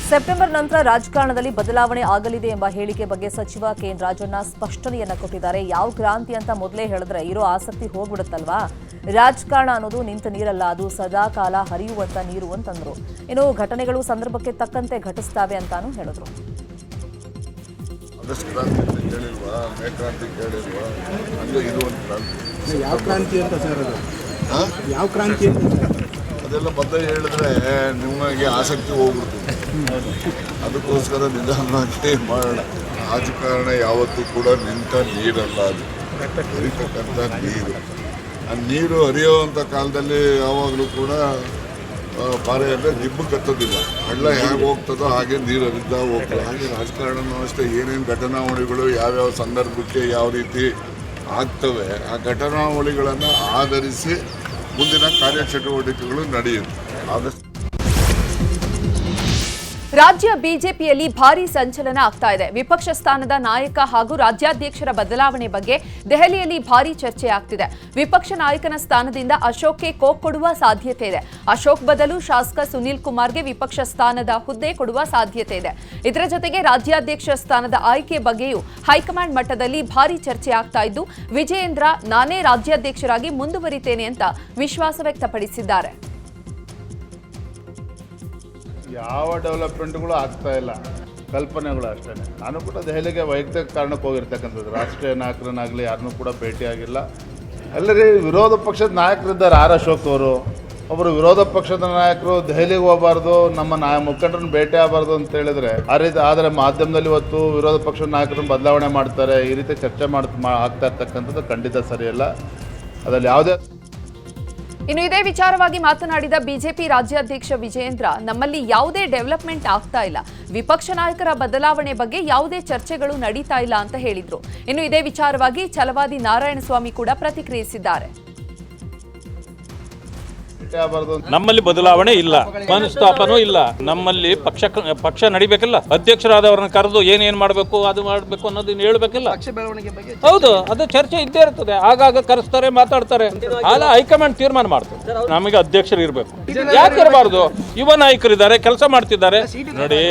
September ನಂತರ ರಾಜಕಾರಣದಲ್ಲಿ ಬದಲಾವಣೆ ಆಗಲಿದೆ ಎಂಬ ಹೇಳಿಕೆ ಬಗ್ಗೆ ಸಚಿವ ಕೆಎನ್ ರಾಜಣ್ಣ ಸ್ಪಷ್ಟನೆಯನ್ನ ಕೊಟ್ಟಿದ್ದಾರೆ. ಯಾವ ಕ್ರಾಂತಿ ಅಂತ ಮೊದಲೇ ಹೇಳಿದ್ರೆ ಇರೋ ಆಸಕ್ತಿ ಹೋಗ್ಬಿಡುತ್ತಲ್ವಾ. ರಾಜಕಾರಣ ಅನ್ನೋದು ನಿಂತ ನೀರಲ್ಲ, ಅದು ಸದಾ ಕಾಲ ಹರಿಯುವಂತ ನೀರು ಅಂತಂದ್ರು. ಇನ್ನು ಘಟನೆಗಳು ಸಂದರ್ಭಕ್ಕೆ ತಕ್ಕಂತೆ ಘಟಿಸ್ತಾವೆ ಅಂತಾನು ಹೇಳಿದ್ರು. ಯಾವ ಕ್ರಾಂತಿ ಅಂತ ಸರ್ ಅದು? ಯಾವ ಕ್ರಾಂತಿ ಅಂತ ಅದೆಲ್ಲ ಮೊದಲೇ ಹೇಳಿದ್ರೆ ನಿಮಗೆ ಆಸಕ್ತಿ ಹೋಗ್ಬಿಡ್ತದೆ. ಅದಕ್ಕೋಸ್ಕರ ನಿಧಾನವಾಗಿ ಮಾಡೋಣ. ರಾಜಕಾರಣ ಯಾವತ್ತೂ ಕೂಡ ನಿಂತ ನೀರಲ್ಲ, ಅದು ಹರಿತಕ್ಕಂಥ ನೀರು. ಆ ನೀರು ಹರಿಯುವಂಥ ಕಾಲದಲ್ಲಿ ಯಾವಾಗಲೂ ಕೂಡ ಬಾರೆ ಅಂದರೆ ನಿಬ್ಬು ಕತ್ತೋದಿಲ್ಲ. ಹಳ್ಳ ಹೇಗೆ ಹೋಗ್ತದೋ ಹಾಗೆ ನೀರು ಹರಿತಾ ಹೋಗ್ತದೆ. ಹಾಗೆ ರಾಜಕಾರಣನೂ ಅಷ್ಟೇ, ಏನೇನು ಘಟನಾವಳಿಗಳು ಯಾವ್ಯಾವ ಸಂದರ್ಭಕ್ಕೆ ಯಾವ ರೀತಿ ಆಗ್ತವೆ, ಆ ಘಟನಾವಳಿಗಳನ್ನು ಆಧರಿಸಿ ಮುಂದಿನ ಕಾರ್ಯಚಟುವಟಿಕೆಗಳು ನಡೆಯುತ್ತೆ. ಆದಷ್ಟು ರಾಜ್ಯ ಬಿಜೆಪಿಯಲ್ಲಿ ಭಾರೀ ಸಂಚಲನ ಆಗ್ತಾ ಇದೆ. ವಿಪಕ್ಷ ಸ್ಥಾನದ ನಾಯಕ ಹಾಗೂ ರಾಜ್ಯಾಧ್ಯಕ್ಷರ ಬದಲಾವಣೆ ಬಗ್ಗೆ ದೆಹಲಿಯಲ್ಲಿ ಭಾರೀ ಚರ್ಚೆ ಆಗ್ತಿದೆ. ವಿಪಕ್ಷ ನಾಯಕನ ಸ್ಥಾನದಿಂದ ಅಶೋಕ್ಗೆ ಕೋಕ್ ಕೊಡುವ ಸಾಧ್ಯತೆ ಇದೆ. ಅಶೋಕ್ ಬದಲು ಶಾಸಕ ಸುನೀಲ್ ಕುಮಾರ್ಗೆ ವಿಪಕ್ಷ ಸ್ಥಾನದ ಹುದ್ದೆ ಕೊಡುವ ಸಾಧ್ಯತೆ ಇದೆ. ಇದರ ಜೊತೆಗೆ ರಾಜ್ಯಾಧ್ಯಕ್ಷ ಸ್ಥಾನದ ಆಯ್ಕೆ ಬಗ್ಗೆಯೂ ಹೈಕಮಾಂಡ್ ಮಟ್ಟದಲ್ಲಿ ಭಾರೀ ಚರ್ಚೆ ಆಗ್ತಾ ಇದ್ದು, ವಿಜಯೇಂದ್ರ ನಾನೇ ರಾಜ್ಯಾಧ್ಯಕ್ಷರಾಗಿ ಮುಂದುವರಿತೇನೆ ಅಂತ ವಿಶ್ವಾಸ ವ್ಯಕ್ತಪಡಿಸಿದ್ದಾರೆ. ಯಾವ ಡೆವಲಪ್ಮೆಂಟ್ಗಳು ಆಗ್ತಾ ಇಲ್ಲ, ಕಲ್ಪನೆಗಳು ಅಷ್ಟೇ. ನಾನು ಕೂಡ ದೆಹಲಿಗೆ ವೈಯಕ್ತಿಕ ಕಾರಣಕ್ಕೆ ಹೋಗಿರ್ತಕ್ಕಂಥದ್ದು. ರಾಷ್ಟ್ರೀಯ ನಾಯಕರನ್ನಾಗಲಿ ಯಾರನ್ನೂ ಕೂಡ ಭೇಟಿಯಾಗಿಲ್ಲ. ಎಲ್ಲರೂ ವಿರೋಧ ಪಕ್ಷದ ನಾಯಕರಿದ್ದಾರೆ. ಆರ್ ಅಶೋಕ್ ಅವರು ಒಬ್ಬರು ವಿರೋಧ ಪಕ್ಷದ ನಾಯಕರು ದೆಹಲಿಗೆ ಹೋಗಬಾರ್ದು, ನಮ್ಮ ಮುಖಂಡರನ್ನು ಭೇಟಿ ಆಗಬಾರ್ದು ಅಂತ ಹೇಳಿದ್ರೆ ಆ ರೀತಿ. ಆದರೆ ಮಾಧ್ಯಮದಲ್ಲಿ ಇವತ್ತು ವಿರೋಧ ಪಕ್ಷದ ನಾಯಕರನ್ನು ಬದಲಾವಣೆ ಮಾಡ್ತಾರೆ, ಈ ರೀತಿ ಚರ್ಚೆ ಆಗ್ತಾ ಇರ್ತಕ್ಕಂಥದ್ದು ಖಂಡಿತ ಸರಿಯಲ್ಲ. ಅದರಲ್ಲಿ ಯಾವುದೇ. ಇನ್ನು ಇದೇ ವಿಚಾರವಾಗಿ ಮಾತನಾಡಿದ ಬಿಜೆಪಿ ರಾಜ್ಯಾಧ್ಯಕ್ಷ ವಿಜಯೇಂದ್ರ, ನಮ್ಮಲ್ಲಿ ಯಾವುದೇ ಡೆವಲಪ್ಮೆಂಟ್ ಆಗ್ತಾ ಇಲ್ಲ, ವಿಪಕ್ಷ ನಾಯಕರ ಬದಲಾವಣೆ ಬಗ್ಗೆ ಯಾವುದೇ ಚರ್ಚೆಗಳು ನಡೀತಾ ಇಲ್ಲ ಅಂತ ಹೇಳಿದ್ರು. ಇನ್ನು ಇದೇ ವಿಚಾರವಾಗಿ ಛಲವಾದಿ ನಾರಾಯಣಸ್ವಾಮಿ ಕೂಡ ಪ್ರತಿಕ್ರಿಯಿಸಿದ್ದಾರೆ. ನಮ್ಮಲ್ಲಿ ಬದಲಾವಣೆ ಇಲ್ಲ, ಮನಸ್ತಾಪನೂ ಇಲ್ಲ. ನಮ್ಮಲ್ಲಿ ಪಕ್ಷ ನಡಿಬೇಕಲ್ಲ, ಅಧ್ಯಕ್ಷರಾದವ್ರನ್ನ ಕರೆದು ಏನೇನ್ ಮಾಡಬೇಕು ಅದು ಮಾಡಬೇಕು ಅನ್ನೋದನ್ನ ಹೇಳ್ಬೇಕಲ್ಲ. ಹೌದು, ಅದು ಚರ್ಚೆ ಇದ್ದೇ ಇರ್ತದೆ. ಆಗಾಗ ಕರೆಸ್ತಾರೆ, ಮಾತಾಡ್ತಾರೆ. ಆಗ ಹೈಕಮಾಂಡ್ ತೀರ್ಮಾನ ಮಾಡ್ತಾರೆ. ನಮಗೆ ಅಧ್ಯಕ್ಷರು ಇರಬೇಕು, ಯಾಕೆ ಇರಬಾರ್ದು? ಯುವ ನಾಯಕರಿದ್ದಾರೆ, ಕೆಲಸ ಮಾಡ್ತಿದ್ದಾರೆ. ನೋಡಿ,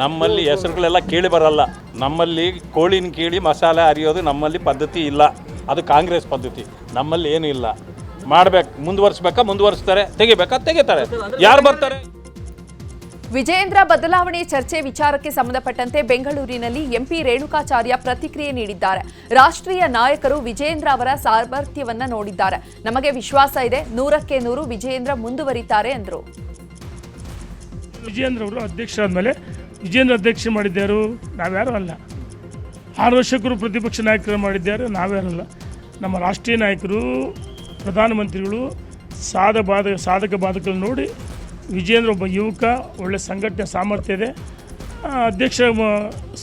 ನಮ್ಮಲ್ಲಿ ಹೆಸರುಗಳೆಲ್ಲ ಕೇಳಿ ಬರಲ್ಲ. ನಮ್ಮಲ್ಲಿ ಕೋಳಿನ ಕೇಳಿ ಮಸಾಲೆ ಅರಿಯೋದು ನಮ್ಮಲ್ಲಿ ಪದ್ಧತಿ ಇಲ್ಲ. ಅದು ಕಾಂಗ್ರೆಸ್ ಪದ್ಧತಿ. ನಮ್ಮಲ್ಲಿ ಏನೂ ಇಲ್ಲ. ಮಾಡ್ಬೇಕು, ಮುಂದುವರಿಸ್ತಾರೆ, ತೆಗಿತಾರೆ. ಯಾರು ಬರ್ತಾರೆ? ವಿಜಯೇಂದ್ರ ಬದಲಾವಣೆ ಚರ್ಚೆ ವಿಚಾರಕ್ಕೆ ಸಂಬಂಧಪಟ್ಟಂತೆ ಬೆಂಗಳೂರಿನಲ್ಲಿ ಎಂಪಿ ರೇಣುಕಾಚಾರ್ಯ ಪ್ರತಿಕ್ರಿಯೆ ನೀಡಿದ್ದಾರೆ. ರಾಷ್ಟ್ರೀಯ ನಾಯಕರು ವಿಜಯೇಂದ್ರ ಅವರ ಸಾಮರ್ಥ್ಯವನ್ನ ನೋಡಿದ್ದಾರೆ. ನಮಗೆ ವಿಶ್ವಾಸ ಇದೆ, 100ಕ್ಕೆ 100 ವಿಜಯೇಂದ್ರ ಮುಂದುವರಿತಾರೆ ಎಂದರು. ವಿಜಯೇಂದ್ರ ಅವರು ಅಧ್ಯಕ್ಷರಾದ್ಮೇಲೆ ವಿಜಯೇಂದ್ರ ಅಧ್ಯಕ್ಷ ಮಾಡಿದ್ದಾರು, ನಾವ್ಯಾರು ಅಲ್ಲ. 6 ವರ್ಷಕ್ಕೂ ಪ್ರತಿಪಕ್ಷ ನಾಯಕರು ಮಾಡಿದ್ದಾರೆ, ನಾವ್ಯಾರು ಅಲ್ಲ. ನಮ್ಮ ರಾಷ್ಟ್ರೀಯ ನಾಯಕರು, ಪ್ರಧಾನಮಂತ್ರಿಗಳು ಸಾಧಕ ಬಾಧಕಗಳು ನೋಡಿ ವಿಜಯೇಂದ್ರ ಒಬ್ಬ ಯುವಕ, ಒಳ್ಳೆ ಸಂಘಟನೆ ಸಾಮರ್ಥ್ಯ ಇದೆ, ಅಧ್ಯಕ್ಷ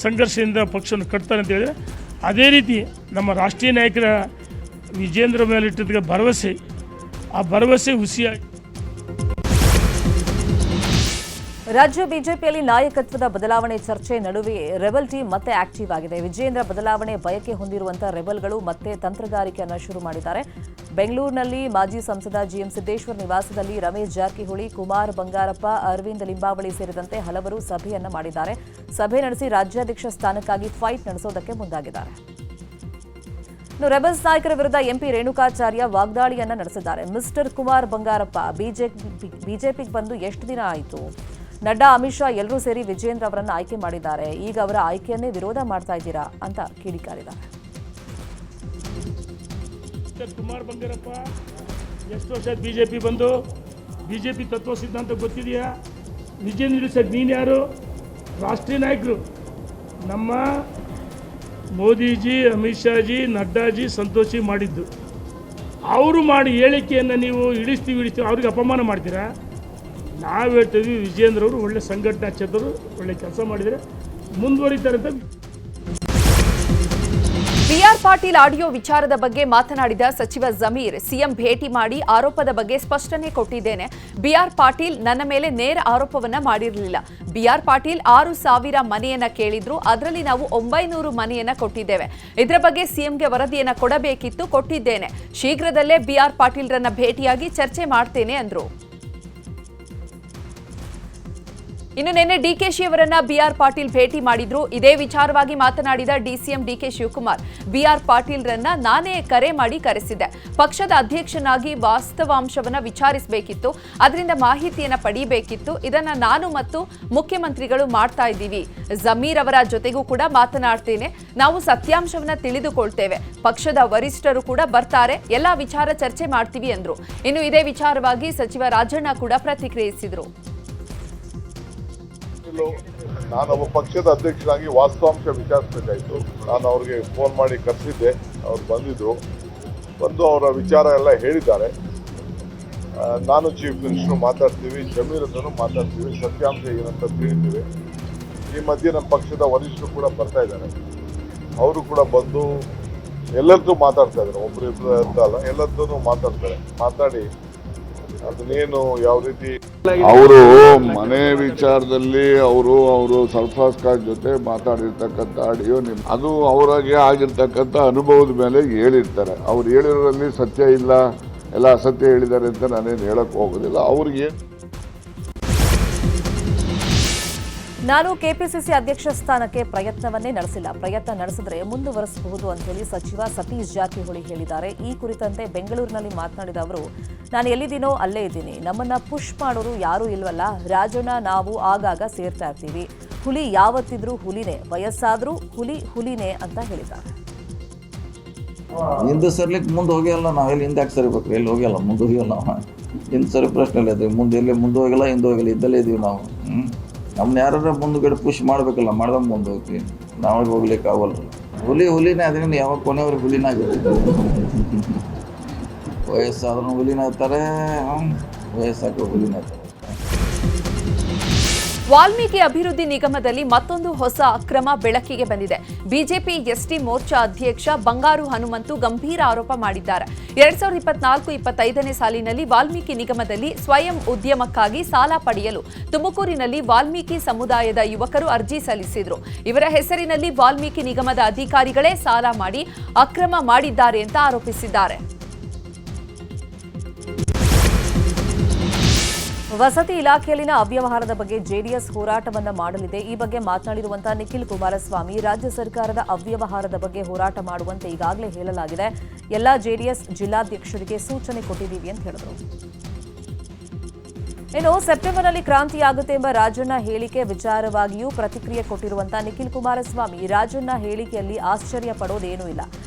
ಸಂಘರ್ಷದಿಂದ ಪಕ್ಷವನ್ನು ಕಟ್ತಾರೆ ಅಂತ ಹೇಳಿದರೆ, ಅದೇ ರೀತಿ ನಮ್ಮ ರಾಷ್ಟ್ರೀಯ ನಾಯಕರ ವಿಜಯೇಂದ್ರ ಮೇಲೆ ಇಟ್ಟಿದ್ದ ಭರವಸೆ, ಆ ಭರವಸೆ ಹುಸಿಯಾಗಿ. ರಾಜ್ಯ ಬಿಜೆಪಿಯಲ್ಲಿ ನಾಯಕತ್ವದ ಬದಲಾವಣೆ ಚರ್ಚೆ ನಡುವೆ ರೆಬಲ್ ಟೀಮ್ ಮತ್ತೆ ಆಕ್ಟಿವ್ ಆಗಿದೆ. ವಿಜಯೇಂದ್ರ ಬದಲಾವಣೆ ಬಯಕೆ ಹೊಂದಿರುವಂತಹ ರೆಬಲ್ಗಳು ಮತ್ತೆ ತಂತ್ರಗಾರಿಕೆಯನ್ನು ಶುರು ಮಾಡಿದ್ದಾರೆ. ಬೆಂಗಳೂರಿನಲ್ಲಿ ಮಾಜಿ ಸಂಸದ ಜಿಎಂ ಸಿದ್ದೇಶ್ವರ್ ನಿವಾಸದಲ್ಲಿ ರಮೇಶ್ ಜಾರಕಿಹೊಳಿ, ಕುಮಾರ್ ಬಂಗಾರಪ್ಪ, ಅರವಿಂದ್ ಲಿಂಬಾವಳಿ ಸೇರಿದಂತೆ ಹಲವರು ಸಭೆಯನ್ನ ಮಾಡಿದ್ದಾರೆ. ಸಭೆ ನಡೆಸಿ ರಾಜ್ಯಾಧ್ಯಕ್ಷ ಸ್ಥಾನಕ್ಕಾಗಿ ಫೈಟ್ ನಡೆಸೋದಕ್ಕೆ ಮುಂದಾಗಿದ್ದಾರೆ. ಇನ್ನು ರೆಬಲ್ಸ್ ನಾಯಕರ ವಿರುದ್ಧ ಎಂಪಿ ರೇಣುಕಾಚಾರ್ಯ ವಾಗ್ದಾಳಿಯನ್ನ ನಡೆಸಿದ್ದಾರೆ. ಮಿಸ್ಟರ್ ಕುಮಾರ್ ಬಂಗಾರಪ್ಪ, ಬಿಜೆಪಿಗೆ ಬಂದು ಎಷ್ಟು ದಿನ ಆಯಿತು? ನಡ್ಡಾ, ಅಮಿತ್ ಶಾ ಎಲ್ಲರೂ ಸೇರಿ ವಿಜಯೇಂದ್ರ ಅವರನ್ನು ಆಯ್ಕೆ ಮಾಡಿದ್ದಾರೆ. ಈಗ ಅವರ ಆಯ್ಕೆಯನ್ನೇ ವಿರೋಧ ಮಾಡ್ತಾ ಇದ್ದೀರಾ ಅಂತ ಕಿಡಿಕಾರಿದ್ದಾರೆ. ಕುಮಾರ್ ಬಂಗಾರಪ್ಪ ಎಷ್ಟು ವರ್ಷ ಬಿಜೆಪಿ ಬಂದು? ಬಿಜೆಪಿ ತತ್ವ ಸಿದ್ಧಾಂತ ಗೊತ್ತಿದೆಯಾ? ವಿಜಯೇಂದ್ರ ಸರ್ ನೀನು ಯಾರು? ರಾಷ್ಟ್ರೀಯ ನಾಯಕರು ನಮ್ಮ ಮೋದಿಜಿ, ಅಮಿತ್ ಶಾಜಿ, ನಡ್ಡಾಜಿ, ಸಂತೋಷಿ ಮಾಡಿದ್ದು. ಅವರು ಮಾಡಿ ಹೇಳಿಕೆಯನ್ನು ನೀವು ಇಳಿಸ್ತೀವಿ ಅವ್ರಿಗೆ ಅಪಮಾನ ಮಾಡ್ತೀರಾ? ನಾವು ಹೇಳ್ತೀವಿ, ವಿಜಯೇಂದ್ರ ಅವರು ಒಳ್ಳೆ ಸಂಘಟನಾ ಚತುರು, ಒಳ್ಳೆ ಕೆಲಸ ಮಾಡಿದರೆ ಮುಂದುವರಿತಾರೆ ಅಂತ. ಬಿಆರ್ ಪಾಟೀಲ್ ಆಡಿಯೋ ವಿಚಾರದ ಬಗ್ಗೆ ಮಾತನಾಡಿದ ಸಚಿವ ಜಮೀರ್, ಸಿಎಂ ಭೇಟಿ ಮಾಡಿ ಆರೋಪದ ಬಗ್ಗೆ ಸ್ಪಷ್ಟನೆ ಕೊಟ್ಟಿದ್ದೇನೆ. ಬಿಆರ್ ಪಾಟೀಲ್ ನನ್ನ ಮೇಲೆ ನೇರ ಆರೋಪವನ್ನ ಮಾಡಿರಲಿಲ್ಲ. ಬಿಆರ್ ಪಾಟೀಲ್ 6,000 ಮನೆಯನ್ನ ಕೇಳಿದ್ರು, ಅದರಲ್ಲಿ ನಾವು 900 ಮನೆಯನ್ನ ಕೊಟ್ಟಿದ್ದೇವೆ. ಇದರ ಬಗ್ಗೆ ಸಿಎಂಗೆ ವರದಿಯನ್ನ ಕೊಡಬೇಕಿತ್ತು, ಕೊಟ್ಟಿದ್ದೇನೆ. ಶೀಘ್ರದಲ್ಲೇ ಬಿಆರ್ ಪಾಟೀಲ್ರನ್ನ ಭೇಟಿಯಾಗಿ ಚರ್ಚೆ ಮಾಡ್ತೇನೆ ಅಂದ್ರು. ಇನ್ನು ನಿನ್ನೆ ಡಿಕೆಶಿ ಅವರನ್ನ ಬಿಆರ್ ಪಾಟೀಲ್ ಭೇಟಿ ಮಾಡಿದ್ರು. ಇದೇ ವಿಚಾರವಾಗಿ ಮಾತನಾಡಿದ ಡಿಸಿಎಂ ಡಿಕೆ ಶಿವಕುಮಾರ್, ಬಿಆರ್ ಪಾಟೀಲ್ರನ್ನ ನಾನೇ ಕರೆ ಮಾಡಿ ಕರೆಸಿದ್ದೆ. ಪಕ್ಷದ ಅಧ್ಯಕ್ಷನಾಗಿ ವಾಸ್ತವಾಂಶವನ್ನ ವಿಚಾರಿಸಬೇಕಿತ್ತು, ಅದರಿಂದ ಮಾಹಿತಿಯನ್ನ ಪಡೆಯಬೇಕಿತ್ತು. ಇದನ್ನ ನಾನು ಮತ್ತು ಮುಖ್ಯಮಂತ್ರಿಗಳು ಮಾಡ್ತಾ ಇದ್ದೀವಿ. ಜಮೀರ್ ಅವರ ಜೊತೆಗೂ ಕೂಡ ಮಾತನಾಡ್ತೇನೆ. ನಾವು ಸತ್ಯಾಂಶವನ್ನ ತಿಳಿದುಕೊಳ್ತೇವೆ. ಪಕ್ಷದ ವರಿಷ್ಠರು ಕೂಡ ಬರ್ತಾರೆ, ಎಲ್ಲಾ ವಿಚಾರ ಚರ್ಚೆ ಮಾಡ್ತೀವಿ ಎಂದ್ರು. ಇನ್ನು ಇದೇ ವಿಚಾರವಾಗಿ ಸಚಿವ ರಾಜಣ್ಣ ಕೂಡ ಪ್ರತಿಕ್ರಿಯಿಸಿದ್ರು. ನಾನೊಬ್ಬ ಪಕ್ಷದ ಅಧ್ಯಕ್ಷರಾಗಿ ವಾಸ್ತವಾಂಶ ವಿಚಾರಿಸಬೇಕಾಯಿತು. ನಾನು ಅವ್ರಿಗೆ ಫೋನ್ ಮಾಡಿ ಕರೆಸಿದ್ದೆ. ಅವ್ರು ಬಂದು ಅವರ ವಿಚಾರ ಎಲ್ಲ ಹೇಳಿದ್ದಾರೆ. ನಾನು ಚೀಫ್ ಮಿನಿಸ್ಟರ್ ಮಾತಾಡ್ತೀವಿ, ಜಮೀರ್ ಹತ್ರನೂ ಮಾತಾಡ್ತೀವಿ, ಸತ್ಯಾಂಶ ಏನಂತ ತಿಳಿತೀವಿ. ಈ ಮಧ್ಯೆ ನಮ್ಮ ಪಕ್ಷದ ವರಿಷ್ಠರು ಕೂಡ ಬರ್ತಾ ಇದ್ದಾರೆ. ಅವರು ಕೂಡ ಬಂದು ಎಲ್ಲರದ್ದು ಮಾತಾಡ್ತಾ ಇದ್ದಾರೆ. ಒಬ್ಬರಿಬ್ಬರು ಅಂತ ಅಲ್ಲ, ಎಲ್ಲರದ್ದು ಮಾತಾಡಿ ಅದನ್ನೇನು ಯಾವ ರೀತಿ ಅವರು ಮನೆ ವಿಚಾರದಲ್ಲಿ ಅವರು ಸರ್ಫರಾಜ್ ಖಾನ್ ಜೊತೆ ಮಾತಾಡಿರ್ತಕ್ಕಂಥ ಆಡಿಯೋ ಅದು ಅವರಾಗೆ ಆಗಿರ್ತಕ್ಕಂಥ ಅನುಭವದ ಮೇಲೆ ಹೇಳಿರ್ತಾರೆ. ಅವ್ರು ಹೇಳಿರೋದ್ರಲ್ಲಿ ಸತ್ಯ ಇಲ್ಲ, ಎಲ್ಲ ಅಸತ್ಯ ಹೇಳಿದ್ದಾರೆ ಅಂತ ನಾನೇನು ಹೇಳಕ್ ಹೋಗೋದಿಲ್ಲ. ಅವ್ರಿಗೆ ನಾನು ಕೆಪಿಸಿಸಿ ಅಧ್ಯಕ್ಷ ಸ್ಥಾನಕ್ಕೆ ಪ್ರಯತ್ನವನ್ನೇ ನಡೆಸಿಲ್ಲ. ಪ್ರಯತ್ನ ನಡೆಸಿದ್ರೆ ಮುಂದುವರಿಸಬಹುದು ಅಂತ ಹೇಳಿ ಸಚಿವ ಸತೀಶ್ ಜಾರಕಿಹೊಳಿ ಹೇಳಿದ್ದಾರೆ. ಈ ಕುರಿತಂತೆ ಬೆಂಗಳೂರಿನಲ್ಲಿ ಮಾತನಾಡಿದ ಅವರು, ನಾನು ಎಲ್ಲಿದ್ದೀನೋ ಅಲ್ಲೇ ಇದ್ದೀನಿ. ನಮ್ಮನ್ನ ಪುಷ್ ಮಾಡೋರು ಯಾರೂ ಇಲ್ವಲ್ಲ. ರಾಜಣ್ಣ ನಾವು ಆಗಾಗ ಸೇರ್ತಾ ಇರ್ತೀವಿ. ಹುಲಿ ಯಾವತ್ತಿದ್ರೂ ಹುಲಿನೇ, ವಯಸ್ಸಾದ್ರೂ ಹುಲಿನೇ ಅಂತ ಹೇಳಿದ್ದಾರೆ. ಹಿಂದೆ ಸರ್ಲಿಕ್ಕೆ ಮುಂದೆ ಹೋಗಿಲ್ಲ. ನಾವು ಎಲ್ಲಿ ಹಿಂದೆ ಸರಿಬೇಕು, ಎಲ್ಲಿ ಹೋಗಿಲ್ಲ, ಮುಂದೆ ಹೋಗಿಲ್ಲ. ನಾವು ಹಿಂದೆ ಸರಿ ಪ್ರಶ್ನೆ ಇಲ್ಲ. ಅದು ಮುಂದೆ ಎಲ್ಲಿ ಮುಂದೆ ಹೋಗಿಲ್ಲ, ಹಿಂದೆ ಹೋಗಿಲ್ಲ, ಇದ್ದಲ್ಲೇ ಇದೀವಿ ನಾವು. ನಮ್ಮನ್ನ ಯಾರು ಮುಂದುಗಡೆ ಪುಷ್ ಮಾಡಬೇಕಲ್ಲ, ಮಾಡ್ದಂಗೆ ಮುಂದೆ ಹೋಗ್ತೀವಿ. ನಾವಾಗ ಹೋಗ್ಲಿಕ್ಕೆ ಆಗಲ್ಲ. ಹುಲಿನೇ ಅದರಿಂದ ಯಾವಾಗ ಕೊನೆಯವ್ರಿಗೆ ಹುಲಿನಾಗಿರ್ತೀವಿ. ವಯಸ್ಸಾದ್ರೂ ಹುಲಿನ ಇರ್ತಾರೆ, ವಯಸ್ಸಾಕ ಹುಲಿನ ಇರ್ತಾರೆ. ವಾಲ್ಮೀಕಿ ಅಭಿವೃದ್ಧಿ ನಿಗಮದಲ್ಲಿ ಮತ್ತೊಂದು ಹೊಸ ಅಕ್ರಮ ಬೆಳಕಿಗೆ ಬಂದಿದೆ. ಬಿಜೆಪಿ ಎಸ್ಟಿ ಮೋರ್ಚಾ ಅಧ್ಯಕ್ಷ ಬಂಗಾರು ಹನುಮಂತು ಗಂಭೀರ ಆರೋಪ ಮಾಡಿದ್ದಾರೆ. 2024-25ನೇ ಸಾಲಿನಲ್ಲಿ ವಾಲ್ಮೀಕಿ ನಿಗಮದಲ್ಲಿ ಸ್ವಯಂ ಉದ್ಯಮಕ್ಕಾಗಿ ಸಾಲ ಪಡೆಯಲು ತುಮಕೂರಿನಲ್ಲಿ ವಾಲ್ಮೀಕಿ ಸಮುದಾಯದ ಯುವಕರು ಅರ್ಜಿ ಸಲ್ಲಿಸಿದ್ರು. ಇವರ ಹೆಸರಿನಲ್ಲಿ ವಾಲ್ಮೀಕಿ ನಿಗಮದ ಅಧಿಕಾರಿಗಳೇ ಸಾಲ ಮಾಡಿ ಅಕ್ರಮ ಮಾಡಿದ್ದಾರೆ ಅಂತ ಆರೋಪಿಸಿದ್ದಾರೆ. ವಸತಿ ಇಲಾಖೆಯಲ್ಲಿನ ಅವ್ಯವಹಾರದ ಬಗ್ಗೆ ಜೆಡಿಎಸ್ ಹೋರಾಟವನ್ನ ಮಾಡಲಿದೆ. ಈ ಬಗ್ಗೆ ಮಾತನಾಡಿರುವಂತಹ ನಿಖಿಲ್ ಕುಮಾರಸ್ವಾಮಿ, ರಾಜ್ಯ ಸರ್ಕಾರದ ಅವ್ಯವಹಾರದ ಬಗ್ಗೆ ಹೋರಾಟ ಮಾಡುವಂತೆ ಈಗಾಗಲೇ ಹೇಳಲಾಗಿದೆ. ಎಲ್ಲಾ ಜೆಡಿಎಸ್ ಜಿಲ್ಲಾಧ್ಯಕ್ಷರಿಗೆ ಸೂಚನೆ ಕೊಟ್ಟಿದ್ದೀವಿ ಅಂತ ಹೇಳಿದರು. ಇನ್ನು ಸೆಪ್ಟೆಂಬರ್ನಲ್ಲಿ ಕ್ರಾಂತಿಯಾಗುತ್ತೆ ಎಂಬ ರಾಜಣ್ಣ ಹೇಳಿಕೆ ವಿಚಾರವಾಗಿಯೂ ಪ್ರತಿಕ್ರಿಯೆ ಕೊಟ್ಟಿರುವಂತಹ ನಿಖಿಲ್ ಕುಮಾರಸ್ವಾಮಿ, ರಾಜಣ್ಣ ಹೇಳಿಕೆಯಲ್ಲಿ ಆಶ್ಚರ್ಯ ಪಡೋದೇನೂ ಇಲ್ಲ.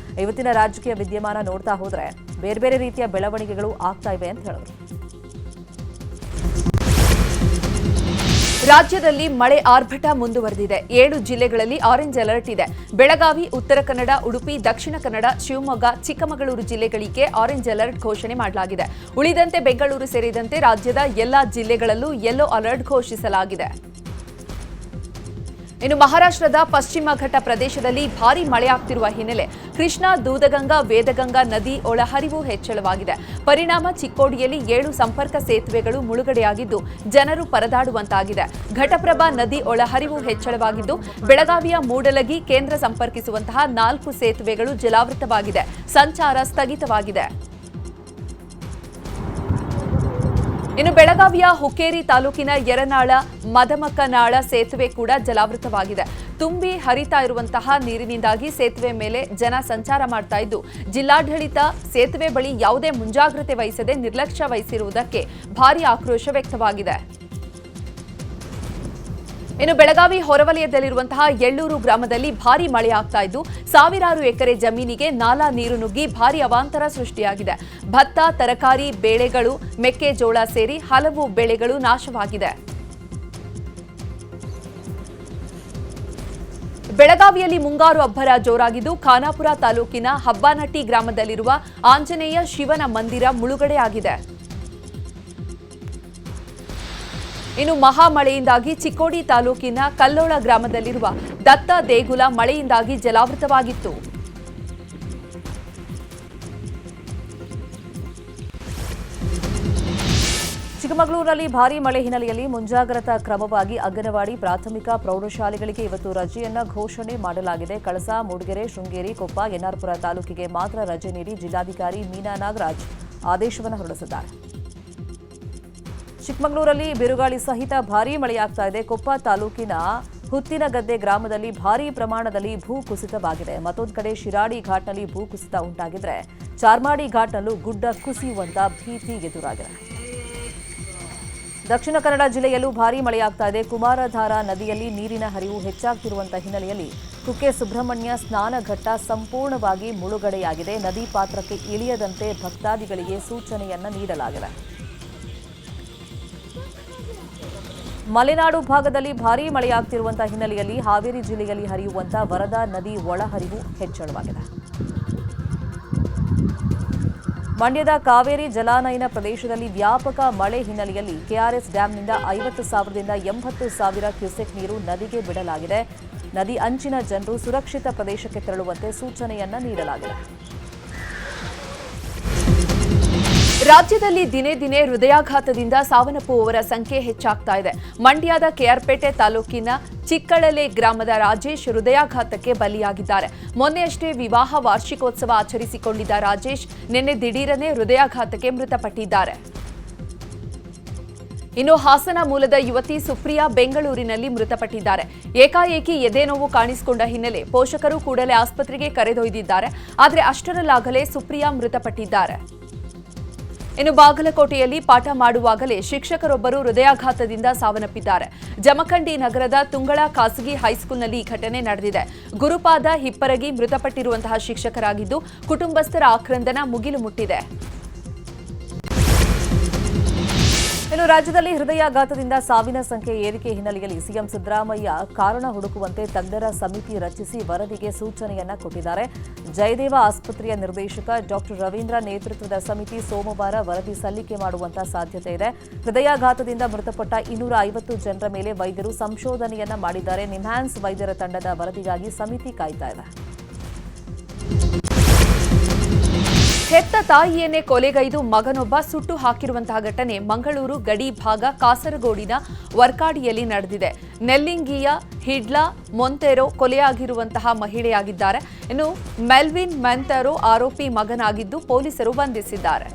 ಇವತ್ತಿನ ರಾಜಕೀಯ ವಿದ್ಯಮಾನ ನೋಡ್ತಾ ಹೋದ್ರೆ ಬೇರೆ ಬೇರೆ ರೀತಿಯ ಬೆಳವಣಿಗೆಗಳು ಆಗ್ತಾ ಇವೆ ಅಂತ ಹೇಳಿದರು. ರಾಜ್ಯದಲ್ಲಿ ಮಳೆ ಆರ್ಭಟ ಮುಂದುವರೆದಿದೆ. 7 ಜಿಲ್ಲೆಗಳಲ್ಲಿ ಆರೆಂಜ್ ಅಲರ್ಟ್ ಇದೆ. ಬೆಳಗಾವಿ, ಉತ್ತರ ಕನ್ನಡ, ಉಡುಪಿ, ದಕ್ಷಿಣ ಕನ್ನಡ, ಶಿವಮೊಗ್ಗ, ಚಿಕ್ಕಮಗಳೂರು ಜಿಲ್ಲೆಗಳಿಗೆ ಆರೆಂಜ್ ಅಲರ್ಟ್ ಘೋಷಣೆ ಮಾಡಲಾಗಿದೆ. ಉಳಿದಂತೆ ಬೆಂಗಳೂರು ಸೇರಿದಂತೆ ರಾಜ್ಯದ ಎಲ್ಲಾ ಜಿಲ್ಲೆಗಳಲ್ಲೂ ಯೆಲ್ಲೋ ಅಲರ್ಟ್ ಘೋಷಿಸಲಾಗಿದೆ. ಇನ್ನು ಮಹಾರಾಷ್ಟ್ರದ ಪಶ್ಚಿಮ ಘಟ್ಟ ಪ್ರದೇಶದಲ್ಲಿ ಭಾರೀ ಮಳೆಯಾಗ್ತಿರುವ ಹಿನ್ನೆಲೆ ಕೃಷ್ಣಾ, ದೂದಗಂಗಾ, ವೇದಗಂಗಾ ನದಿ ಒಳಹರಿವು ಹೆಚ್ಚಳವಾಗಿದೆ. ಪರಿಣಾಮ ಚಿಕ್ಕೋಡಿಯಲ್ಲಿ 7 ಸಂಪರ್ಕ ಸೇತುವೆಗಳು ಮುಳುಗಡೆಯಾಗಿದ್ದು ಜನರು ಪರದಾಡುವಂತಾಗಿದೆ. ಘಟಪ್ರಭಾ ನದಿ ಒಳಹರಿವು ಹೆಚ್ಚಳವಾಗಿದ್ದು ಬೆಳಗಾವಿಯ ಮೂಡಲಗಿ ಕೇಂದ್ರ ಸಂಪರ್ಕಿಸುವಂತಹ 4 ಸೇತುವೆಗಳು ಜಲಾವೃತವಾಗಿದೆ. ಸಂಚಾರ ಸ್ಥಗಿತವಾಗಿದೆ. ಇನ್ನು ಬೆಳಗಾವಿಯ ಹುಕ್ಕೇರಿ ತಾಲೂಕಿನ ಯರನಾಳ ಮದಮಕ್ಕನಾಳ ಸೇತುವೆ ಕೂಡ ಜಲಾವೃತವಾಗಿದೆ. ತುಂಬಿ ಹರಿತಾ ಇರುವಂತಹ ನೀರಿನಿಂದಾಗಿ ಸೇತುವೆ ಮೇಲೆ ಜನ ಸಂಚಾರ ಮಾಡ್ತಾ ಇದ್ದು ಜಿಲ್ಲಾಡಳಿತ ಸೇತುವೆ ಬಳಿ ಯಾವುದೇ ಮುಂಜಾಗ್ರತೆ ವಹಿಸದೆ ನಿರ್ಲಕ್ಷ್ಯ ವಹಿಸಿರುವುದಕ್ಕೆ ಭಾರೀ ಆಕ್ರೋಶ ವ್ಯಕ್ತವಾಗಿದೆ. ಇನ್ನು ಬೆಳಗಾವಿ ಹೊರವಲಯದಲ್ಲಿರುವಂತಹ ಎಳ್ಳೂರು ಗ್ರಾಮದಲ್ಲಿ ಭಾರೀ ಮಳೆಯಾಗ್ತಾ ಇದ್ದು ಸಾವಿರಾರು ಎಕರೆ ಜಮೀನಿಗೆ ನಾಲಾ ನೀರು ನುಗ್ಗಿ ಭಾರೀ ಅವಾಂತರ ಸೃಷ್ಟಿಯಾಗಿದೆ. ಭತ್ತ, ತರಕಾರಿ ಬೆಳೆಗಳು, ಮೆಕ್ಕೆಜೋಳ ಸೇರಿ ಹಲವು ಬೆಳೆಗಳು ನಾಶವಾಗಿದೆ. ಬೆಳಗಾವಿಯಲ್ಲಿ ಮುಂಗಾರು ಅಬ್ಬರ ಜೋರಾಗಿದ್ದು ಖಾನಾಪುರ ತಾಲೂಕಿನ ಹಬ್ಬನಟ್ಟಿ ಗ್ರಾಮದಲ್ಲಿರುವ ಆಂಜನೇಯ ಶಿವನ ಮಂದಿರ ಮುಳುಗಡೆಯಾಗಿದೆ. ಇನ್ನು ಮಹಾಮಳೆಯಿಂದಾಗಿ ಚಿಕ್ಕೋಡಿ ತಾಲೂಕಿನ ಕಲ್ಲೋಳ ಗ್ರಾಮದಲ್ಲಿರುವ ದತ್ತ ದೇಗುಲ ಮಳೆಯಿಂದಾಗಿ ಜಲಾವೃತವಾಗಿತ್ತು. ಚಿಕ್ಕಮಗಳೂರಿನಲ್ಲಿ ಭಾರೀ ಮಳೆ ಹಿನ್ನೆಲೆಯಲ್ಲಿ ಮುಂಜಾಗ್ರತಾ ಕ್ರಮವಾಗಿ ಅಂಗನವಾಡಿ, ಪ್ರಾಥಮಿಕ, ಪ್ರೌಢಶಾಲೆಗಳಿಗೆ ಇವತ್ತು ರಜೆಯನ್ನ ಘೋಷಣೆ ಮಾಡಲಾಗಿದೆ. ಕಳಸಾ, ಮೂಡಿಗೆರೆ, ಶೃಂಗೇರಿ, ಕೊಪ್ಪ, ಎನ್ಆರ್ಪುರ ತಾಲೂಕಿಗೆ ಮಾತ್ರ ರಜೆ ನೀಡಿ ಜಿಲ್ಲಾಧಿಕಾರಿ ಮೀನಾ ನಾಗರಾಜ್ ಆದೇಶವನ್ನು ಹೊರಡಿಸಿದ್ದಾರೆ. ಚಿಕ್ಕಮಗಳೂರಲ್ಲಿ ಬಿರುಗಾಳಿ ಸಹಿತ ಭಾರೀ ಮಳೆಯಾಗ್ತಾ ಇದೆ. ಕೊಪ್ಪ ತಾಲೂಕಿನ ಹುತ್ತಿನಗದ್ದೆ ಗ್ರಾಮದಲ್ಲಿ ಭಾರೀ ಪ್ರಮಾಣದಲ್ಲಿ ಭೂ ಕುಸಿತವಾಗಿದೆ. ಮತ್ತೊಂದು ಕಡೆ ಶಿರಾಡಿ ಘಾಟ್ನಲ್ಲಿ ಭೂ ಕುಸಿತ ಉಂಟಾಗಿದ್ರೆ ಚಾರ್ಮಾಡಿ ಘಾಟ್ನಲ್ಲೂ ಗುಡ್ಡ ಕುಸಿಯುವಂತ ಭೀತಿ ಎದುರಾಗಿದೆ. ದಕ್ಷಿಣ ಕನ್ನಡ ಜಿಲ್ಲೆಯಲ್ಲೂ ಭಾರೀ ಮಳೆಯಾಗ್ತಾ ಇದೆ. ಕುಮಾರಧಾರಾ ನದಿಯಲ್ಲಿ ನೀರಿನ ಹರಿವು ಹೆಚ್ಚಾಗ್ತಿರುವಂತಹ ಹಿನ್ನೆಲೆಯಲ್ಲಿ ಕುಕ್ಕೆ ಸುಬ್ರಹ್ಮಣ್ಯ ಸ್ನಾನಘಟ್ಟ ಸಂಪೂರ್ಣವಾಗಿ ಮುಳುಗಡೆಯಾಗಿದೆ. ನದಿ ಪಾತ್ರಕ್ಕೆ ಇಳಿಯದಂತೆ ಭಕ್ತಾದಿಗಳಿಗೆ ಸೂಚನೆಯನ್ನ ನೀಡಲಾಗಿದೆ. ಮಲೆನಾಡು ಭಾಗದಲ್ಲಿ ಭಾರೀ ಮಳೆಯಾಗ್ತಿರುವಂತಹ ಹಿನ್ನೆಲೆಯಲ್ಲಿ ಹಾವೇರಿ ಜಿಲ್ಲೆಯಲ್ಲಿ ಹರಿಯುವಂತಹ ವರದಾ ನದಿ ಒಳಹರಿವು ಹೆಚ್ಚಳವಾಗಿದೆ. ಮಂಡ್ಯದ ಕಾವೇರಿ ಜಲಾನಯನ ಪ್ರದೇಶದಲ್ಲಿ ವ್ಯಾಪಕ ಮಳೆ ಹಿನ್ನೆಲೆಯಲ್ಲಿ ಕೆಆರ್ಎಸ್ ಡ್ಯಾಂನಿಂದ 50,000ದಿಂದ 80,000 ಕ್ಯೂಸೆಕ್ ನೀರು ನದಿಗೆ ಬಿಡಲಾಗಿದೆ. ನದಿ ಅಂಚಿನ ಜನರು ಸುರಕ್ಷಿತ ಪ್ರದೇಶಕ್ಕೆ ತೆರಳುವಂತೆ ಸೂಚನೆಯನ್ನ ನೀಡಲಾಗಿದೆ. ರಾಜ್ಯದಲ್ಲಿ ದಿನೇ ದಿನೇ ಹೃದಯಾಘಾತದಿಂದ ಸಾವನ್ನಪ್ಪುವವರ ಸಂಖ್ಯೆ ಹೆಚ್ಚಾಗ್ತಾ ಇದೆ. ಮಂಡ್ಯದ ಕೆಆರ್ಪೇಟೆ ತಾಲೂಕಿನ ಚಿಕ್ಕಳಲೆ ಗ್ರಾಮದ ರಾಜೇಶ್ ಹೃದಯಾಘಾತಕ್ಕೆ ಬಲಿಯಾಗಿದ್ದಾರೆ. ಮೊನ್ನೆಯಷ್ಟೇ ವಿವಾಹ ವಾರ್ಷಿಕೋತ್ಸವ ಆಚರಿಸಿಕೊಂಡಿದ್ದ ರಾಜೇಶ್ ನಿನ್ನೆ ದಿಢೀರನೆ ಹೃದಯಾಘಾತಕ್ಕೆ ಮೃತಪಟ್ಟಿದ್ದಾರೆ. ಇನ್ನು ಹಾಸನ ಮೂಲದ ಯುವತಿ ಸುಪ್ರಿಯಾ ಬೆಂಗಳೂರಿನಲ್ಲಿ ಮೃತಪಟ್ಟಿದ್ದಾರೆ. ಏಕಾಏಕಿ ಎದೆನೋವು ಕಾಣಿಸಿಕೊಂಡ ಹಿನ್ನೆಲೆ ಪೋಷಕರು ಕೂಡಲೇ ಆಸ್ಪತ್ರೆಗೆ ಕರೆದೊಯ್ದಿದ್ದಾರೆ. ಆದರೆ ಅಷ್ಟರಲ್ಲಾಗಲೇ ಸುಪ್ರಿಯಾ ಮೃತಪಟ್ಟಿದ್ದಾರೆ. ಇನ್ನು ಬಾಗಲಕೋಟೆಯಲ್ಲಿ ಪಾಠ ಮಾಡುವಾಗಲೇ ಶಿಕ್ಷಕರೊಬ್ಬರು ಹೃದಯಾಘಾತದಿಂದ ಸಾವನ್ನಪ್ಪಿದ್ದಾರೆ. ಜಮಖಂಡಿ ನಗರದ ತುಂಗಳ ಖಾಸಗಿ ಹೈಸ್ಕೂಲ್ನಲ್ಲಿ ಈ ಘಟನೆ ನಡೆದಿದೆ. ಗುರುಪಾದ ಹಿಪ್ಪರಗಿ ಮೃತಪಟ್ಟಿರುವಂತಹ ಶಿಕ್ಷಕರಾಗಿದ್ದು ಕುಟುಂಬಸ್ಥರ ಆಕ್ರಂದನ ಮುಗಿಲು ಮುಟ್ಟಿದೆ. ಇನ್ನು ರಾಜ್ಯದಲ್ಲಿ ಹೃದಯಾಘಾತದಿಂದ ಸಾವಿನ ಸಂಖ್ಯೆ ಏರಿಕೆ ಹಿನ್ನೆಲೆಯಲ್ಲಿ ಸಿಎಂ ಸಿದ್ದರಾಮಯ್ಯ ಕಾರಣ ಹುಡುಕುವಂತೆ ತಜ್ಞರ ಸಮಿತಿ ರಚಿಸಿ ವರದಿಗೆ ಸೂಚನೆಯನ್ನ ಕೊಟ್ಟಿದ್ದಾರೆ. ಜಯದೇವ ಆಸ್ಪತ್ರೆಯ ನಿರ್ದೇಶಕ ಡಾಕ್ಟರ್ ರವೀಂದ್ರ ನೇತೃತ್ವದ ಸಮಿತಿ ಸೋಮವಾರ ವರದಿ ಸಲ್ಲಿಕೆ ಮಾಡುವಂತಹ ಸಾಧ್ಯತೆ ಇದೆ. ಹೃದಯಾಘಾತದಿಂದ ಮೃತಪಟ್ಟ 250 ಜನರ ಮೇಲೆ ವೈದ್ಯರು ಸಂಶೋಧನೆಯನ್ನ ಮಾಡಿದ್ದಾರೆ. ನಿಮ್ಹಾನ್ಸ್ ವೈದ್ಯರ ತಂಡದ ವರದಿಗಾಗಿ ಸಮಿತಿ ಕಾಯ್ತಾ ಇದೆ. ಹೆತ್ತ ತಾಯಿಯನ್ನೇ ಕೊಲೆಗೈದು ಮಗನೊಬ್ಬ ಸುಟ್ಟು ಹಾಕಿರುವಂತಹ ಘಟನೆ ಮಂಗಳೂರು ಗಡಿ ಭಾಗ ಕಾಸರಗೋಡಿನ ವರ್ಕಾಡಿಯಲ್ಲಿ ನಡೆದಿದೆ. ನೆಲ್ಲಿಂಗಿಯ ಹಿಡ್ಲಾ ಮೊಂತೆರೋ ಕೊಲೆಯಾಗಿರುವಂತಹ ಮಹಿಳೆಯಾಗಿದ್ದಾರೆ. ಇನ್ನು ಮೆಲ್ವಿನ್ ಮೆಂತೆರೋ ಆರೋಪಿ ಮಗನಾಗಿದ್ದು ಪೊಲೀಸರು ಬಂಧಿಸಿದ್ದಾರೆ.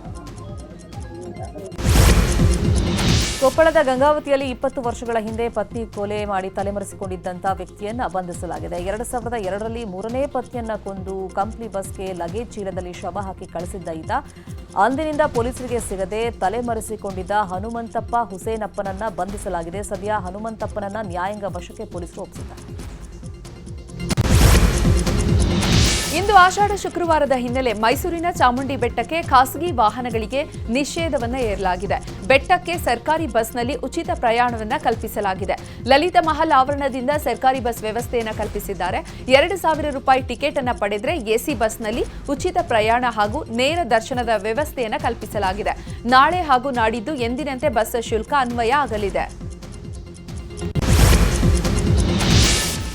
ಕೊಪ್ಪಳದ ಗಂಗಾವತಿಯಲ್ಲಿ 20 ವರ್ಷಗಳ ಹಿಂದೆ ಪತ್ನಿ ಕೊಲೆ ಮಾಡಿ ತಲೆಮರೆಸಿಕೊಂಡಿದ್ದಂಥ ವ್ಯಕ್ತಿಯನ್ನ ಬಂಧಿಸಲಾಗಿದೆ. 2002ರಲ್ಲಿ 3ನೇ ಪತ್ನಿಯನ್ನ ಕೊಂದು ಕಂಪ್ಲಿ ಬಸ್ಗೆ ಲಗೇಜ್ ಚೀಲದಲ್ಲಿ ಶವ ಹಾಕಿ ಕಳಿಸಿದ್ದ ಈತ ಅಂದಿನಿಂದ ಪೊಲೀಸರಿಗೆ ಸಿಗದೆ ತಲೆಮರೆಸಿಕೊಂಡಿದ್ದ ಹನುಮಂತಪ್ಪ ಹುಸೇನಪ್ಪನನ್ನ ಬಂಧಿಸಲಾಗಿದೆ. ಸದ್ಯ ಹನುಮಂತಪ್ಪನನ್ನ ನ್ಯಾಯಾಂಗ ವಶಕ್ಕೆ ಪೊಲೀಸರು ಒಪ್ಪಿಸಿದ್ದಾರೆ. ಇಂದು ಆಷಾಢ ಶುಕ್ರವಾರದ ಹಿನ್ನೆಲೆ ಮೈಸೂರಿನ ಚಾಮುಂಡಿ ಬೆಟ್ಟಕ್ಕೆ ಖಾಸಗಿ ವಾಹನಗಳಿಗೆ ನಿಷೇಧವನ್ನು ಹೇರಲಾಗಿದೆ. ಬೆಟ್ಟಕ್ಕೆ ಸರ್ಕಾರಿ ಬಸ್ನಲ್ಲಿ ಉಚಿತ ಪ್ರಯಾಣವನ್ನು ಕಲ್ಪಿಸಲಾಗಿದೆ. ಲಲಿತ ಮಹಲ್ ಆವರಣದಿಂದ ಸರ್ಕಾರಿ ಬಸ್ ವ್ಯವಸ್ಥೆಯನ್ನು ಕಲ್ಪಿಸಿದ್ದಾರೆ. 2,000 ರೂಪಾಯಿ ಟಿಕೆಟ್ ಅನ್ನು ಪಡೆದರೆ ಎಸಿ ಬಸ್ನಲ್ಲಿ ಉಚಿತ ಪ್ರಯಾಣ ಹಾಗೂ ನೇರ ದರ್ಶನದ ವ್ಯವಸ್ಥೆಯನ್ನು ಕಲ್ಪಿಸಲಾಗಿದೆ. ನಾಳೆ ಹಾಗೂ ನಾಡಿದ್ದು ಎಂದಿನಂತೆ ಬಸ್ ಶುಲ್ಕ ಅನ್ವಯ ಆಗಲಿದೆ.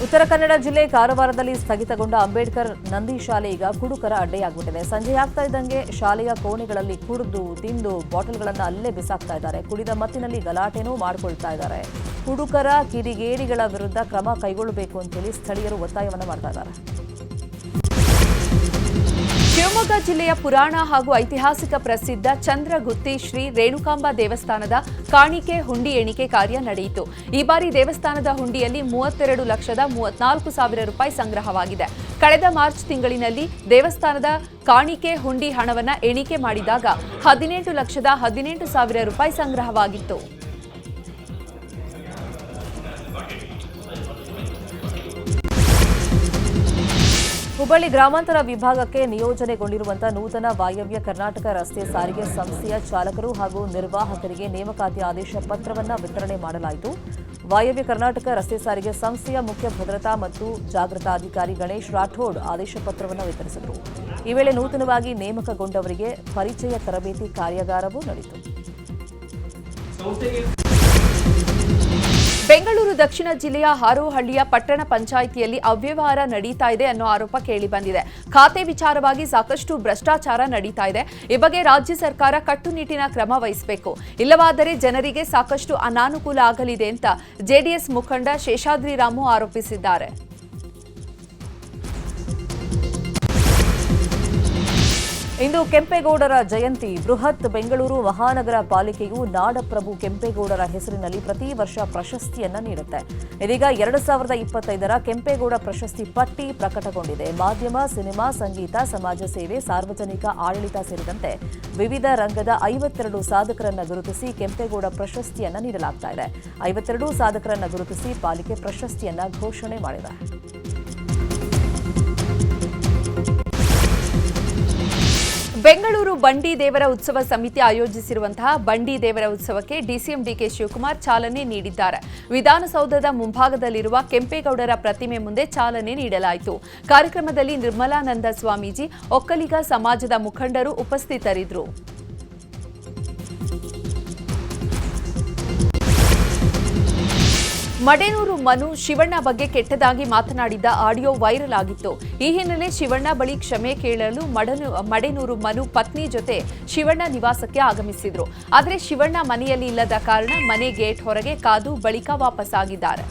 ಉತ್ತರ ಕನ್ನಡ ಜಿಲ್ಲೆ ಕಾರವಾರದಲ್ಲಿ ಸ್ಥಗಿತಗೊಂಡ ಅಂಬೇಡ್ಕರ್ ನಂದಿ ಶಾಲೆ ಈಗ ಕುಡುಕರ ಅಡ್ಡೆಯಾಗ್ಬಿಟ್ಟಿದೆ. ಸಂಜೆಯಾಗ್ತಾ ಇದ್ದಂಗೆ ಶಾಲೆಯ ಕೋಣೆಗಳಲ್ಲಿ ಕುಡಿದು ತಿಂದು ಬಾಟಲ್ಗಳನ್ನು ಅಲ್ಲೇ ಬಿಸಾಕ್ತಾ ಇದ್ದಾರೆ. ಕುಡಿದ ಮತ್ತಿನಲ್ಲಿ ಗಲಾಟೆನೂ ಮಾಡ್ಕೊಳ್ತಾ ಇದ್ದಾರೆ. ಕುಡುಕರ ಕಿಡಿಗೇಡಿಗಳ ವಿರುದ್ಧ ಕ್ರಮ ಕೈಗೊಳ್ಳಬೇಕು ಅಂತೇಳಿ ಸ್ಥಳೀಯರು ಒತ್ತಾಯವನ್ನು ಮಾಡ್ತಾ ಇದ್ದಾರೆ. ಶಿವಮೊಗ್ಗ ಜಿಲ್ಲೆಯ ಪುರಾಣ ಹಾಗೂ ಐತಿಹಾಸಿಕ ಪ್ರಸಿದ್ಧ ಚಂದ್ರಗುತ್ತಿ ಶ್ರೀ ರೇಣುಕಾಂಬ ದೇವಸ್ಥಾನದ ಕಾಣಿಕೆ ಹುಂಡಿ ಎಣಿಕೆ ಕಾರ್ಯ ನಡೆಯಿತು. ಈ ಬಾರಿ ದೇವಸ್ಥಾನದ ಹುಂಡಿಯಲ್ಲಿ 32,34,000 ರೂಪಾಯಿ ಸಂಗ್ರಹವಾಗಿದೆ. ಕಳೆದ ಮಾರ್ಚ್ ತಿಂಗಳಿನಲ್ಲಿ ದೇವಸ್ಥಾನದ ಕಾಣಿಕೆ ಹುಂಡಿ ಹಣವನ್ನು ಎಣಿಕೆ ಮಾಡಿದಾಗ 18,18,000 ರೂಪಾಯಿ ಸಂಗ್ರಹವಾಗಿತ್ತು. ಹುಬ್ಬಳ್ಳಿ ಗ್ರಾಮಾಂತರ ವಿಭಾಗಕ್ಕೆ ನಿಯೋಜನೆಗೊಂಡಿರುವಂತಹ ನೂತನ ವಾಯವ್ಯ ಕರ್ನಾಟಕ ರಸ್ತೆ ಸಾರಿಗೆ ಸಂಸ್ಥೆಯ ಚಾಲಕರು ಹಾಗೂ ನಿರ್ವಾಹಕರಿಗೆ ನೇಮಕಾತಿ ಆದೇಶ ಪತ್ರವನ್ನು ವಿತರಣೆ ಮಾಡಲಾಯಿತು. ವಾಯವ್ಯ ಕರ್ನಾಟಕ ರಸ್ತೆ ಸಾರಿಗೆ ಸಂಸ್ಥೆಯ ಮುಖ್ಯ ಭದ್ರತಾ ಮತ್ತು ಜಾಗೃತಾಧಿಕಾರಿ ಗಣೇಶ್ ರಾಠೋಡ್ ಆದೇಶ ಪತ್ರವನ್ನು ವಿತರಿಸಿದರು. ಈ ವೇಳೆ ನೂತನವಾಗಿ ನೇಮಕಗೊಂಡವರಿಗೆ ಪರಿಚಯ ತರಬೇತಿ ಕಾರ್ಯಾಗಾರವೂ ನಡೆಯಿತು. ಬೆಂಗಳೂರು ದಕ್ಷಿಣ ಜಿಲ್ಲೆಯ ಹಾರೋಹಳ್ಳಿಯ ಪಟ್ಟಣ ಪಂಚಾಯಿತಿಯಲ್ಲಿ ಅವ್ಯವಹಾರ ನಡೀತಾ ಇದೆ ಅನ್ನೋ ಆರೋಪ ಕೇಳಿಬಂದಿದೆ. ಖಾತೆ ವಿಚಾರವಾಗಿ ಸಾಕಷ್ಟು ಭ್ರಷ್ಟಾಚಾರ ನಡೀತಾ ಇದೆ. ಈ ಬಗ್ಗೆ ರಾಜ್ಯ ಸರ್ಕಾರ ಕಟ್ಟುನಿಟ್ಟಿನ ಕ್ರಮ ವಹಿಸಬೇಕು. ಇಲ್ಲವಾದರೆ ಜನರಿಗೆ ಸಾಕಷ್ಟು ಅನಾನುಕೂಲ ಆಗಲಿದೆ ಅಂತ ಜೆಡಿಎಸ್ ಮುಖಂಡ ಶೇಷಾದ್ರಿ ರಾಮು ಆರೋಪಿಸಿದ್ದಾರೆ. ಇಂದು ಕೆಂಪೇಗೌಡರ ಜಯಂತಿ. ಬೃಹತ್ ಬೆಂಗಳೂರು ಮಹಾನಗರ ಪಾಲಿಕೆಯು ನಾಡಪ್ರಭು ಕೆಂಪೇಗೌಡರ ಹೆಸರಿನಲ್ಲಿ ಪ್ರತಿ ವರ್ಷ ಪ್ರಶಸ್ತಿಯನ್ನ ನೀಡುತ್ತೆ. ಇದೀಗ 2025ರ ಕೆಂಪೇಗೌಡ ಪ್ರಶಸ್ತಿ ಪಟ್ಟಿ ಪ್ರಕಟಗೊಂಡಿದೆ. ಮಾಧ್ಯಮ, ಸಿನಿಮಾ, ಸಂಗೀತ, ಸಮಾಜ ಸೇವೆ, ಸಾರ್ವಜನಿಕ ಆಡಳಿತ ಸೇರಿದಂತೆ ವಿವಿಧ ರಂಗದ 52 ಸಾಧಕರನ್ನ ಗುರುತಿಸಿ ಕೆಂಪೇಗೌಡ ಪ್ರಶಸ್ತಿಯನ್ನ ನೀಡಲಾಗ್ತಾ ಇದೆ. 52 ಸಾಧಕರನ್ನ ಗುರುತಿಸಿ ಪಾಲಿಕೆ ಪ್ರಶಸ್ತಿಯನ್ನ ಘೋಷಣೆ ಮಾಡಿದೆ. ಬೆಂಗಳೂರು ಬಂಡಿ ದೇವರ ಉತ್ಸವ ಸಮಿತಿ ಆಯೋಜಿಸಿರುವಂತಹ ಬಂಡಿ ದೇವರ ಉತ್ಸವಕ್ಕೆ ಡಿಸಿಎಂ ಡಿಕೆ ಶಿವಕುಮಾರ್ ಚಾಲನೆ ನೀಡಿದ್ದಾರೆ. ವಿಧಾನಸೌಧದ ಮುಂಭಾಗದಲ್ಲಿರುವ ಕೆಂಪೇಗೌಡರ ಪ್ರತಿಮೆ ಮುಂದೆ ಚಾಲನೆ ನೀಡಲಾಯಿತು. ಕಾರ್ಯಕ್ರಮದಲ್ಲಿ ನಿರ್ಮಲಾನಂದ ಸ್ವಾಮೀಜಿ, ಒಕ್ಕಲಿಗ ಸಮಾಜದ ಮುಖಂಡರು ಉಪಸ್ಥಿತರಿದ್ದರು. ಮಡೇನೂರು ಮನು ಶಿವಣ್ಣ ಬಗ್ಗೆ ಕೆಟ್ಟದಾಗಿ ಮಾತನಾಡಿದ್ದ ಆಡಿಯೋ ವೈರಲ್ ಆಗಿತ್ತು. ಈ ಹಿನ್ನೆಲೆ ಶಿವಣ್ಣ ಬಳಿ ಕ್ಷಮೆ ಕೇಳಲು ಮಡೇನೂರು ಮನು ಪತ್ನಿ ಜೊತೆ ಶಿವಣ್ಣ ನಿವಾಸಕ್ಕೆ ಆಗಮಿಸಿದ್ರು. ಆದರೆ ಶಿವಣ್ಣ ಮನೆಯಲ್ಲಿ ಇಲ್ಲದ ಕಾರಣ ಮನೆ ಗೇಟ್ ಹೊರಗೆ ಕಾದು ಬಳಿಕ ವಾಪಸ್ಸಾಗಿದ್ದಾರೆ.